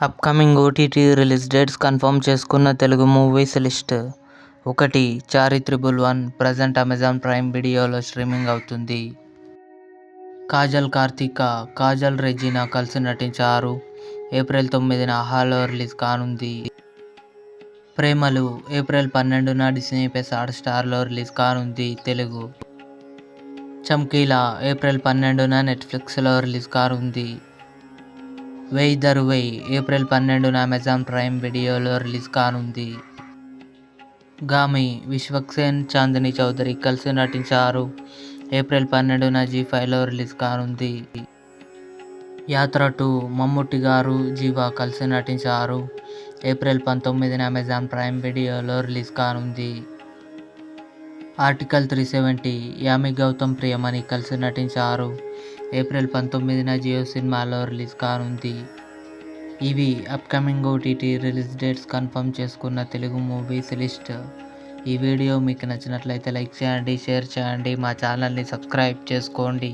Upcoming OTT release dates confirm చేసుకున్న Telugu movies list. 1. Chari triple one present Amazon Prime వీడియోలో streaming అవుతుంది. కాజల్ కార్తీక, కాజల్ రెజీనా కలిసి నటించారు. ఏప్రిల్ 9న ఆహాలో రిలీజ్ కానుంది. ప్రేమలు ఏప్రిల్ 12న డిస్నీ ప్లస్ హాట్‌స్టార్లో రిలీజ్ కానుంది. తెలుగు. చమ్కీలా ఏప్రిల్ 12న నెట్ఫ్లిక్స్లో రిలీజ్ కానుంది. వెయ్ దరువై ఏప్రిల్ 12న అమెజాన్ ప్రైమ్ వీడియోలో రిలీజ్ కానుంది. గామి విశ్వక్సేన్, చాందిని చౌదరి కలిసి నటించారు. ఏప్రిల్ 12న జీ5లో రిలీజ్ కానుంది. యాత్ర 2 మమ్ముట్టి గారు, జీవా కలిసి నటించారు. ఏప్రిల్ 19న అమెజాన్ ప్రైమ్ వీడియోలో రిలీజ్ కానుంది. ఆర్టికల్ 370 యామి గౌతమ్, ప్రియమణి కలిసి నటించారు. ఏప్రిల్ 19న జియో సినిమాలో రిలీజ్ కానుంది. ఇవి upcoming OTT release dates confirm చేసుకున్న తెలుగు మూవీస్ లిస్ట్. ఈ వీడియో మీకు నచ్చినట్లయితే లైక్ చేయండి, షేర్ చేయండి, మా ఛానల్ని సబ్స్క్రైబ్ చేసుకోండి.